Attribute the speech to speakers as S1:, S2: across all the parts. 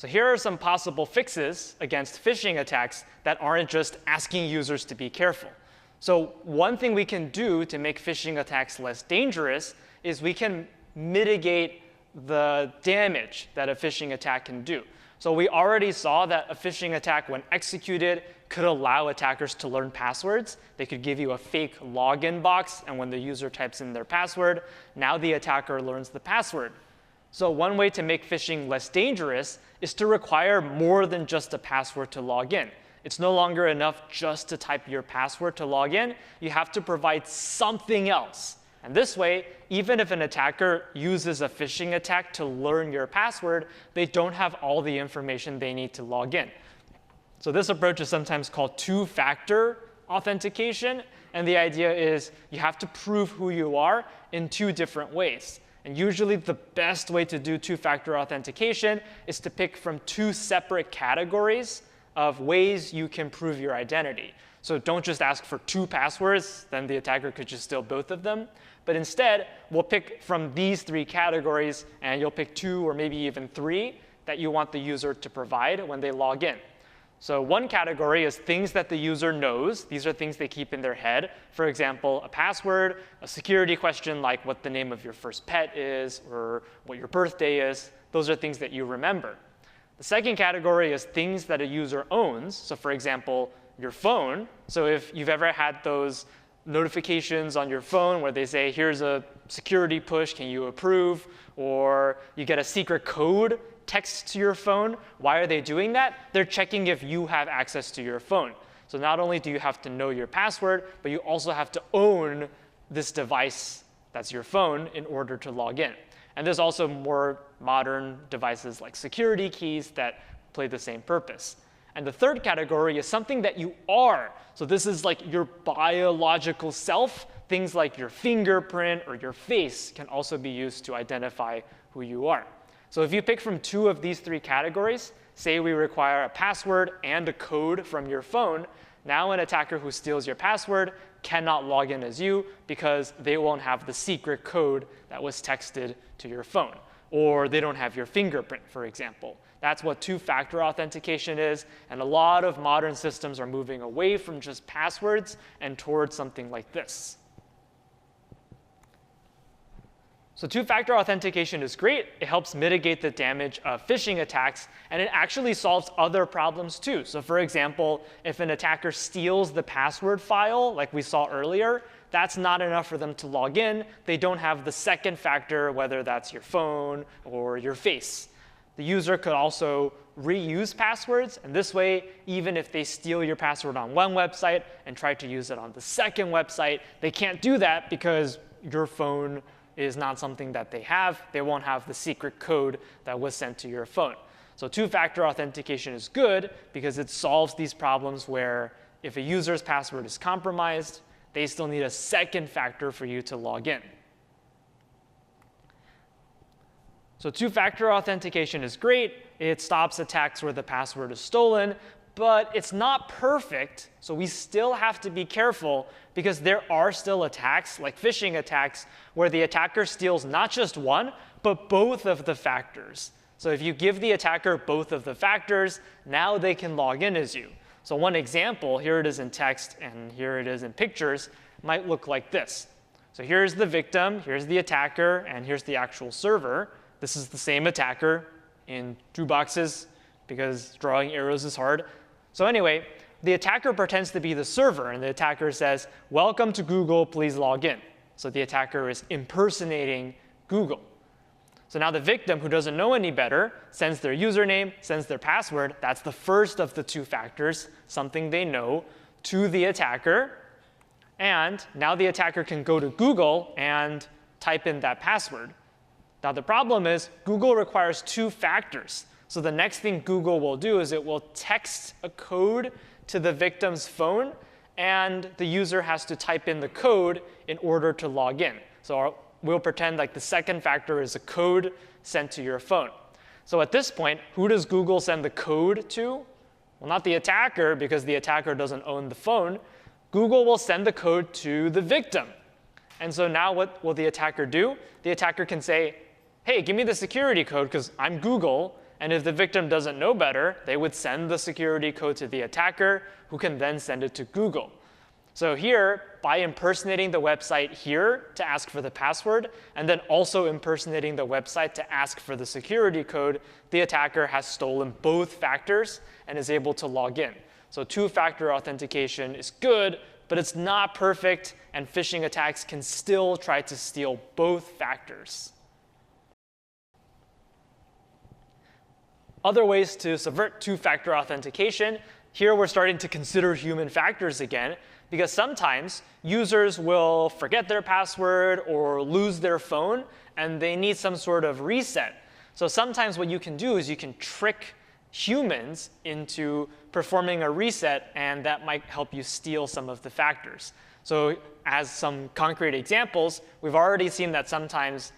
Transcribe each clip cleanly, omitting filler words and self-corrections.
S1: So here are some possible fixes against phishing attacks that aren't just asking users to be careful. So one thing we can do to make phishing attacks less dangerous is we can mitigate the damage that a phishing attack can do. So we already saw that a phishing attack, when executed, could allow attackers to learn passwords. They could give you a fake login box, and when the user types in their password, now the attacker learns the password. So one way to make phishing less dangerous is to require more than just a password to log in. It's no longer enough just to type your password to log in. You have to provide something else. And this way, even if an attacker uses a phishing attack to learn your password, they don't have all the information they need to log in. So this approach is sometimes called two-factor authentication. And the idea is you have to prove who you are in two different ways. And usually the best way to do two-factor authentication is to pick from two separate categories of ways you can prove your identity. So don't just ask for two passwords, then the attacker could just steal both of them. But instead, we'll pick from these three categories, and you'll pick two or maybe even three that you want the user to provide when they log in. So one category is things that the user knows. These are things they keep in their head. For example, a password, a security question like what the name of your first pet is or what your birthday is. Those are things that you remember. The second category is things that a user owns. So for example, your phone. So if you've ever had those notifications on your phone where they say, here's a security push, can you approve? Or you get a secret code text to your phone. Why are they doing that? They're checking if you have access to your phone. So not only do you have to know your password, but you also have to own this device that's your phone in order to log in. And there's also more modern devices like security keys that play the same purpose. And the third category is something that you are. So this is like your biological self. Things like your fingerprint or your face can also be used to identify who you are. So if you pick from two of these three categories, say we require a password and a code from your phone, now an attacker who steals your password cannot log in as you because they won't have the secret code that was texted to your phone. Or they don't have your fingerprint, for example. That's what two-factor authentication is. And a lot of modern systems are moving away from just passwords and towards something like this. So two-factor authentication is great. It helps mitigate the damage of phishing attacks. And it actually solves other problems too. So for example, if an attacker steals the password file, like we saw earlier, that's not enough for them to log in. They don't have the second factor, whether that's your phone or your face. The user could also reuse passwords. And this way, even if they steal your password on one website and try to use it on the second website, they can't do that because your phone is not something that they have. They won't have the secret code that was sent to your phone. So two-factor authentication is good because it solves these problems where if a user's password is compromised, they still need a second factor for you to log in. So two-factor authentication is great. It stops attacks where the password is stolen. But it's not perfect. So we still have to be careful because there are still attacks, like phishing attacks, where the attacker steals not just one, but both of the factors. So if you give the attacker both of the factors, now they can log in as you. So one example, here it is in text and here it is in pictures, might look like this. So here's the victim, here's the attacker, and here's the actual server. This is the same attacker in two boxes because drawing arrows is hard. So anyway, the attacker pretends to be the server, and the attacker says, welcome to Google, please log in. So the attacker is impersonating Google. So now the victim, who doesn't know any better, sends their username, sends their password. That's the first of the two factors, something they know, to the attacker. And now the attacker can go to Google and type in that password. Now the problem is Google requires two factors. So the next thing Google will do is it will text a code to the victim's phone, and the user has to type in the code in order to log in. So we'll pretend like the second factor is a code sent to your phone. So at this point, who does Google send the code to? Well, not the attacker, because the attacker doesn't own the phone. Google will send the code to the victim. And so now what will the attacker do? The attacker can say, hey, give me the security code, because I'm Google. And if the victim doesn't know better, they would send the security code to the attacker, who can then send it to Google. So here, by impersonating the website here to ask for the password, and then also impersonating the website to ask for the security code, the attacker has stolen both factors and is able to log in. So two-factor authentication is good, but it's not perfect, and phishing attacks can still try to steal both factors. Other ways to subvert two-factor authentication, here we're starting to consider human factors again, because sometimes users will forget their password or lose their phone, and they need some sort of reset. So sometimes what you can do is you can trick humans into performing a reset, and that might help you steal some of the factors. So as some concrete examples, we've already seen that sometimes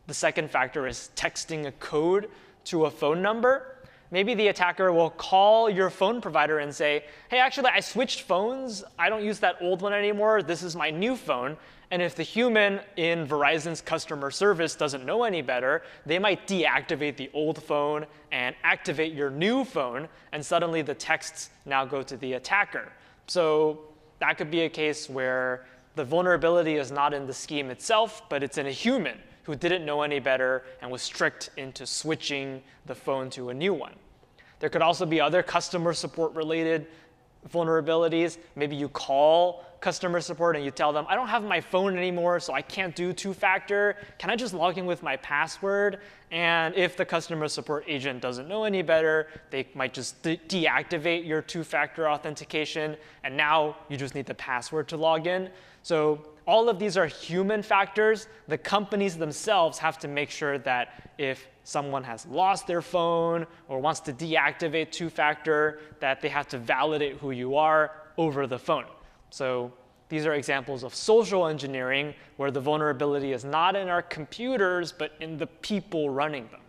S1: the second factor is texting a code to a phone number. Maybe the attacker will call your phone provider and say, hey, actually, I switched phones. I don't use that old one anymore. This is my new phone. And if the human in Verizon's customer service doesn't know any better, they might deactivate the old phone and activate your new phone, and suddenly the texts now go to the attacker. So that could be a case where the vulnerability is not in the scheme itself, but it's in a human who didn't know any better and was tricked into switching the phone to a new one. There could also be other customer support related vulnerabilities. Maybe you call customer support and you tell them, I don't have my phone anymore, so I can't do two-factor. Can I just log in with my password? And if the customer support agent doesn't know any better, they might just deactivate your two-factor authentication, and now you just need the password to log in. So all of these are human factors. The companies themselves have to make sure that if someone has lost their phone or wants to deactivate two-factor, that they have to validate who you are over the phone. So these are examples of social engineering where the vulnerability is not in our computers, but in the people running them.